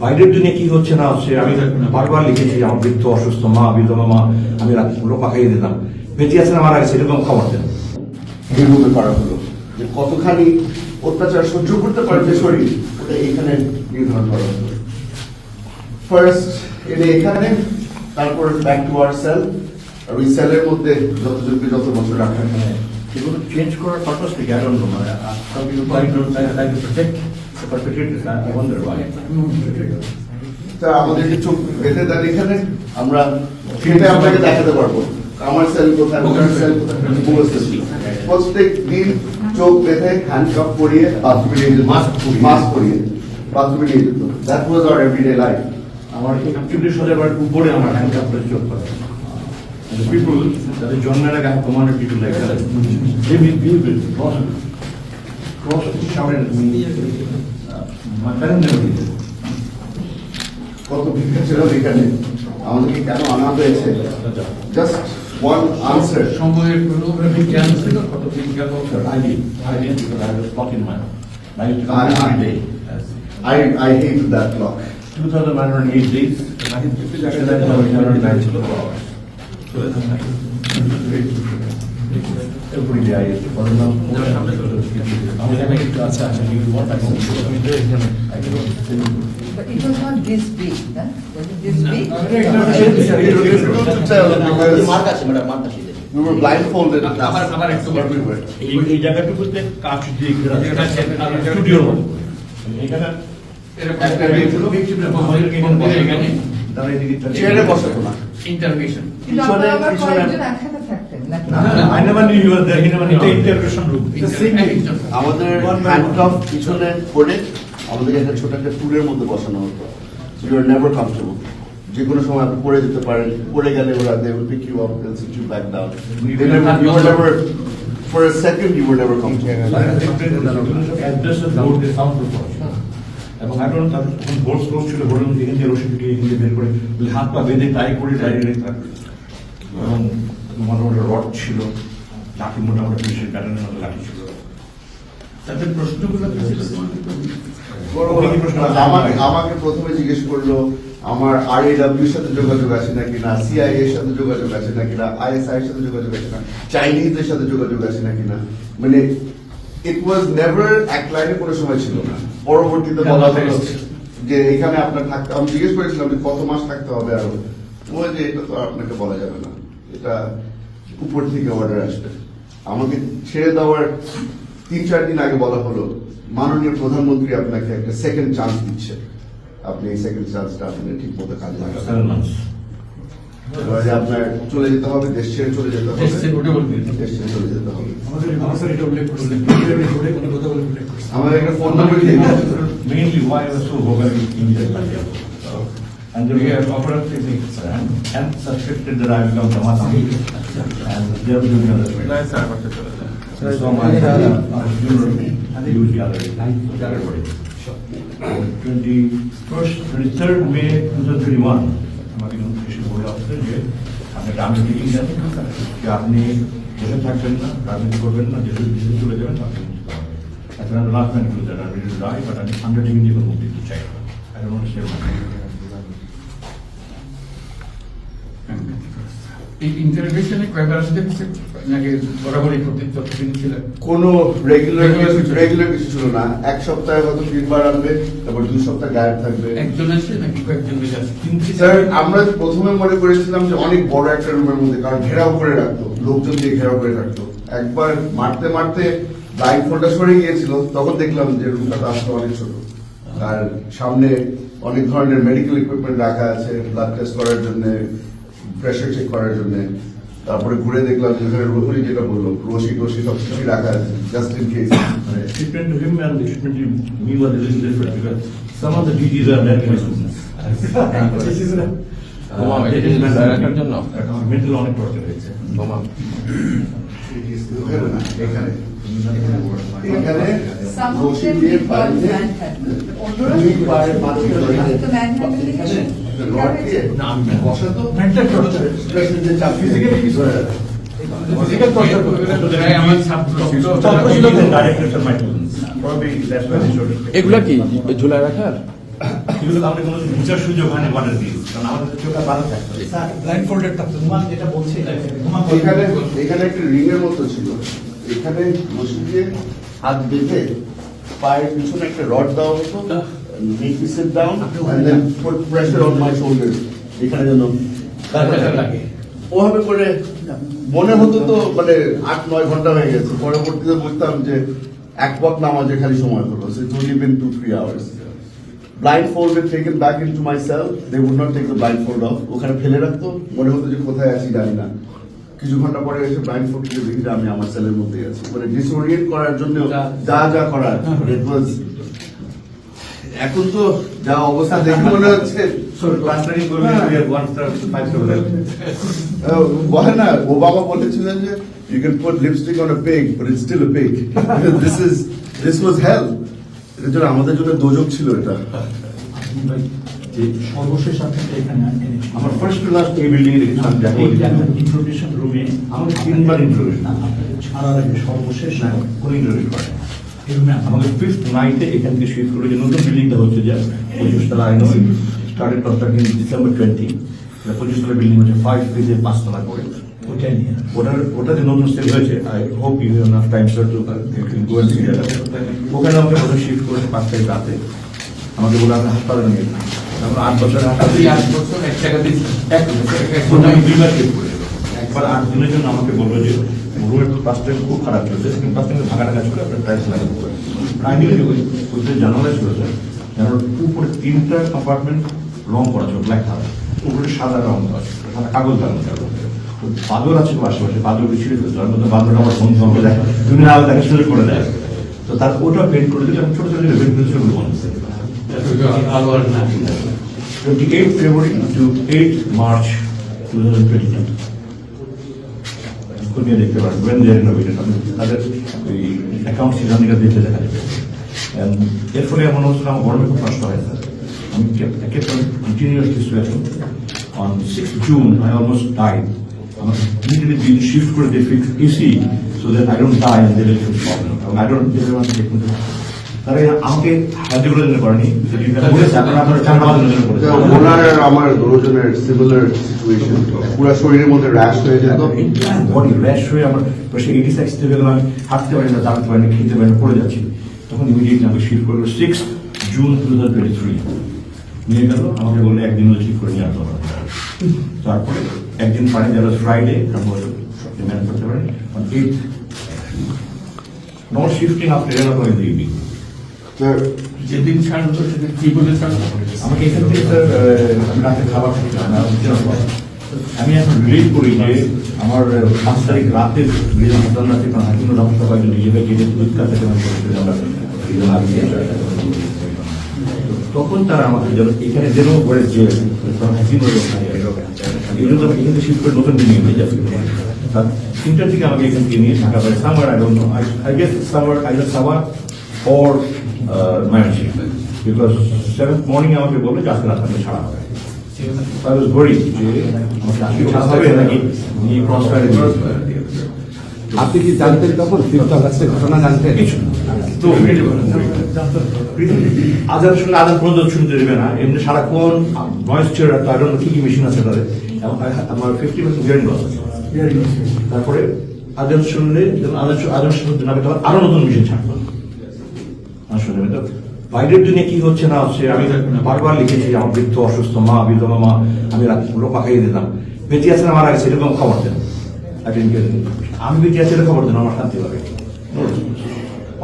বাইরের দুনিয়া কি হচ্ছে না হচ্ছে আমি বারবার লিখেছি, আমার বৃদ্ধ অসুস্থ মা, বিধবা মা, আমি রাতগুলো পাকাইয়ে দিতাম, বেঁচে আছেন মারা গেছে এরকম খবর দেন। নির্মূল করা হলো যে কতখানি অত্যাচার সহ্য করতে পারবে শরীর, ওটা এখানে নির্ধারণ করা হলো। ফার্স্ট এনে এখানে, তারপর ব্যাক টু আওয়ার সেল, আর ওই সেলের মধ্যে যতজনকে যত বছর রাখা হয় এগুলো চেঞ্জ করার পারপাস থেকে I don't know, মানে some people try to protect the perpetrators. I wonder why. তা আমাদেরকে চোখ বেঁধে দেন এখানে, আমরা সেটা আপনাকে দেখাতে পারবো আমার সেল কোথায়, ওখানে সেল কোথায়, প্রত্যেক দিন চোখ বেঁধে হ্যান্ডকাপ পরিয়ে বাথরুমে নিয়ে যেত, মাস্ক পরিয়ে বাথরুমে নিয়ে যেত। That was our everyday life. আমার 40,000 উপরে আমার হ্যান্ডকাপ করে চোখ করা। And the people যাদের জন্মের আগে have commanded people like that, they will cross shouted at me. My parents never did it. কত ভিক্ষা ছিল এখানে, আমাদেরকে কেন আনা হয়েছে? Just one answer. সময়ের কোনো বিজ্ঞান ছিল কত বিজ্ঞান বছর I did because I was clock in my house. I used to come every day. I hate that clock. 2,908 days. I think 909 ছিল hours. So every day I used to follow them. But it was not this big, huh? Was it this big? We were blindfolded. everywhere. এই জায়গাটুকুতে কাঁচ দিয়ে ঘেরা স্টুডিওর মতো। এখানে চেয়ারে বসাতো না। ইন্টারভিউশন কিন্তু আপনারা আবার কয়েকজন একসাথে থাকতেন, নাকি? I never knew he was there. He never knew the interrogation room. The same thing. আমাদের হ্যান্ডকাফ পিছনে করে আমাদেরকে একটা ছোট একটা টুলের মধ্যে বসানো হতো। You are never comfortable. যে কোনো সময় আপনি পড়ে যেতে পারেন, পড়ে গেলে ওরা they will pick you up, they'll sit you back down. You were never for a second you were never comfortable. এবং এখন তাদের তখন বোর্ড ক্লোজ ছিল, বোর্ডের মধ্যে এখান দিয়ে রশি ঢুকিয়ে এখান দিয়ে বের করে হাত পা বেঁধে টাই করে ডাইরেক্ট থাকবে। এবং মোটামুটি রড ছিল, লাঠি মোটামুটি পুলিশের প্যাটার্নের মতো লাঠি ছিল। তাদের প্রশ্নগুলো আমাকে প্রথমে জিজ্ঞেস করলো আমার RAW এর সাথে যোগাযোগ আছে নাকি না, CIA এর সাথে যোগাযোগ আছে নাকি না, ISI এর সাথে যোগাযোগ আছে না, চাইনিজদের সাথে যোগাযোগ আছে নাকি না। মানে ইট ওয়াজ নেভার এক লাইনে কোনো সময় ছিল না। পরবর্তীতে বলা হলো যে এখানে আপনার থাকতে, আমি জিজ্ঞেস করেছিলাম যে কত মাস থাকতে হবে আরো, বলে যে এটা তো আপনাকে বলা যাবে না, এটা উপর থেকে অর্ডার আসবে। আমাকে ছেড়ে দেওয়ার 3-4 দিন আগে বলা হলো মাননীয় প্রধানমন্ত্রী আপনাকে একটা সেকেন্ড চান্স দিচ্ছে, আপনি এই সেকেন্ড চান্সটা আপনি ঠিক মতো কাজে লাগাবেন। এবারে আপনার চলে যেতে হবে, দেশ ছেড়ে চলে যেতে হবে, দেশ ছেড়ে চলে যেতে হবে। আমাদের একটা ফোন নাম্বার দিয়ে Mainly why I was so vocal in India. And then we have offered physics and suspected that I become Jamaat and they are doing other way. So my huge gallery. 23rd May 2021 আমাকে notification বলে আসছে যে আপনি গ্রামে meeting দেন যে আপনি দেশে থাকবেন না, রাজনীতি করবেন না, দেশে চলে যাবেন, আপনি এখন লাস্ট ম্যান টু দ্যাট, আমি রাই বাট আমি আন্ডারটেকিং জীবন মুক্তি দিতে চাই। I don't want to say এই ইন্টারভিউশনে কয়বার আসতে নাকি বরাবরই প্রতিদিন ছিল? কোনো রেগুলার কিছু ছিল না। এক সপ্তাহে হয়তো 3 বার আনবে, তারপর 2 সপ্তাহ গায়েব থাকবে। একজন আসছে নাকি কয়েকজন মিলে আসছে? স্যার আমরা প্রথমে মনে করেছিলাম যে অনেক বড় একটা রুমের মধ্যে, কারণ ঘেরাও করে রাখতো, লোকজন দিয়ে ঘেরাও করে রাখতো। একবার মারতে মারতে লাইন ফোনটা সরে গিয়েছিল, তখন দেখলাম যে রুমটা আসলে অনেক ছোট, আর সামনে অনেক ধরনের মেডিকেল ইকুইপমেন্ট রাখা আছে, ব্লাড টেস্ট করার জন্য, প্রেশার চেক করার জন্য। তারপরে ঘুরে দেখলাম যেখানে রোহরি যেটা বললো, রশি টসি সব কিছু রাখা আছে just in case. Treatment to him and the treatment to me was a little different because some of the DGs are American students. Mental অনেক torture হয়েছে। এখানে Some of রশি them দিয়ে did not বাড়িতে manhandle. দুই পায়ের মাঝে ধরে তো manhandling রড দিয়ে বসাতো, স্পেশাল যে চাপ ফিজিক্যালি কিছু হয় না। ফিজিক্যাল টর্চার করবে আমার ছাত্র Directors are my students. Probably that's why they showed it. এগুলা কি ঝুলায় রাখার? এগুলো আমাদের কোনো বিচার সুযোগ হয়নি ওয়াটার দিয়ে, কারণ আমাদের চোখ আর বাধা থাকতো। ব্লাইন্ড ফোল্ডেড থাকতো হুমান যেটা বলছে হুমান এখানে এখানে একটা রিং এর মতো ছিল, এখানে বসে দিয়ে হাত বেঁধে পায়ের পিছনে একটা রড দেওয়া হতো, make me sit down and then put pressure on my shoulders, এখানে যেন লাগে। ওভাবে করে মনে হতো তো মানে 8-9 ঘন্টা হয়ে গেছে, পরবর্তীতে বুঝতাম যে এক ওয়াক্ত নামাজে খালি সময় হলো, so it's only been 2-3 hours. Blindfolded, taken back into my cell, they would not take the blindfold off, ওখানে ফেলে রাখতো, মনে হতো যে কোথায় আছি জানি না, কিছু ঘন্টা পরে এসে ব্লাইন্ডফোল্ড দিয়ে দেখি যে আমি আমার সেলের মধ্যে আছি, মানে ডিসওরিয়েন্ট করার জন্য যা যা করার it was, এখন তো যা অবস্থা দেখে মনে হচ্ছে So plastering করলে we have 1 star 5 star level. বলে না ওবামা বলেছিলেন যে you can put lipstick on a pig but it's still a pig. this was hell. এর জন্য আমাদের জন্য দোজক ছিল এটা। যে সর্বশেষ আপনি এখানে এনেছেন আমার ফার্স্ট টু লাস্ট এই বিল্ডিং এ দেখেছিলাম ইন্ট্রোডিউশন রুমে আমাকে 3বার ইন্ট্রোডিউস ছাড়ার আগে সর্বশেষ কোন ইন্ট্রোডিউস করে এই রুমে আমাকে 5th নাইটে এখান থেকে শিফট করে যে নতুন বিল্ডিংটা হচ্ছে যে 25 তলা আইন স্টার্টেড কনস্ট্রাকশন ডিসেম্বর 20, 25 তলা বিল্ডিং হচ্ছে 5 ফেজে 5 তলা করে, ওইটাই নিয়ে ওটা যে নতুন সেল হয়েছে I hope you have enough time sir to go and see that. ওখানে আমাকে প্রথমে শিফট করেছে 5 তারিখ রাতে, আমাকে বলে আপনি হাসপাতালে নিয়ে যান, আমরা 8 বছর আপনি 8 বছর 1 টাকা দিয়েছেন। আমি 2বার শিফট করেছিল, একবার 8 দিনের জন্য আমাকে বললো যে রুমের পাঁচটা খুব খারাপ চলছে, সেখানে পাঁচটা ভাঙা টাকা ছিল, আপনার টাইলস লাগাতে হবে। প্রাইমারি ওই জানালা ছিল স্যার, জানালার উপরে 3টা কম্পার্টমেন্ট রং করা ছিল ব্ল্যাক কালার, উপরে সাদা রং দেওয়া ছিল, সাদা কাগজ লাগানো ছিল। বাদর আছে আশেপাশে, বাদরকে ছিঁড়ে ফেলতে হয়, বাদর আমার বন্ধু আমাকে দেখে তুমি না দেখা সুযোগ করে দেয়, তো তার ওটা পেন্ট করে দিলে আমি ছোট ছোট পেন্ট করে সেগুলো বন্ধ করতে পারি। আলো আর না। 28 February to 8 March 2022 খুঁটিয়ে দেখতে পারেন when they are innovated, তাদের ওই অ্যাকাউন্ট সিদ্ধান্তিকা দেখতে দেখা যাবে। এর ফলে এমন হচ্ছিল আমার গরমে খুব কষ্ট হয় স্যার, আমি continuously sweating. On 6 June I almost died. আমার ইমিডিয়েটলি বিল শিফট করে দিয়ে fix AC so that I don't die and they will fix problem, I don't they want to take me. তারা আমাকে সাহায্য করে দিতে পারেনি, আপনারা 4 মাসের জন্য করেছে। ওনার আর আমার দুজনের সিমিলার সিচুয়েশন, পুরো শরীরের মধ্যে র্যাশ হয়ে যেত, বডি র্যাশ হয়ে আমার পাশে 86 থেকে গেলাম, আমি হাঁটতে পারি না, দাঁড়াতে পারি না, খেতে পারি না, পড়ে যাচ্ছি। তখন ইমিডিয়েটলি আমাকে শিফট করলো 6 June 2023 নিয়ে গেল, আমাকে বললে একদিন ঠিক করে নিয়ে আসতে হবে। তারপরে একদিন পারে যারা ফ্রাইডে ম্যানেজ করতে পারে, 8 no shifting after 11 o'clock in the evening. যেদিন ছাড়লো সেদিন কি বলে ছাড়লো? আমাকে এখান থেকে স্যার আমি রাতে খাবার খেতে হয় না, আমি এখন রিলিজ করি যে আমার 5 তারিখ রাতে হাসপাতাল রাতে কারণ হাকিম রহমত একজন নিজেকে গিয়ে দুধ কাছে তখন তারা আমাকে যেন এখানে যেন করে যে হাকিম এখানে শিফট করে নতুন বিল্ডিং হয়ে যাবে। 3টার দিকে আমাকে এখান থেকে নিয়ে ঢাকা পারে summer, I don't know, I guess summer either Savar or Mayanship, because 7th morning আমাকে বললো যে আজকে রাত আমাকে ছাড়া হবে। I was worried যে আমাকে আজকে ছাড়া হবে নাকি নিয়ে ক্রস ফায়ারে আপনি কি জানতেন তখন ফিফথ আগস্টের ঘটনা জানতেন? কিছু তো আজান শুনলে আজান পর্যন্ত শুনতে দেবে না, এমনি সারাক্ষণ ভয়েস চেয়ার রাখতো, আই ডোন্ট নো কি কি মেশিন আছে তাদের, আমার 50% হিয়ারিং লস আছে। তারপরে আজান শুনলে আজান শুনতে না পেতে আরো নতুন মেশিন ছাড়তো। আসলে বাইরের দুনিয়া কি হচ্ছে না হচ্ছে আমি বারবার লিখেছি, আমার বৃদ্ধ অসুস্থ মা, বিধবা মা, আমি রাতগুলো পাকাইয়ে দিতাম, বেঁচে আছে না মারা গেছে এরকম খবর দেন, আমি বেঁচে আছি খবর দেন, আমার শান্তি লাগে।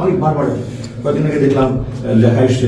অনেক বারবার কয়েকদিন আগে দেখলাম লেখা এসছে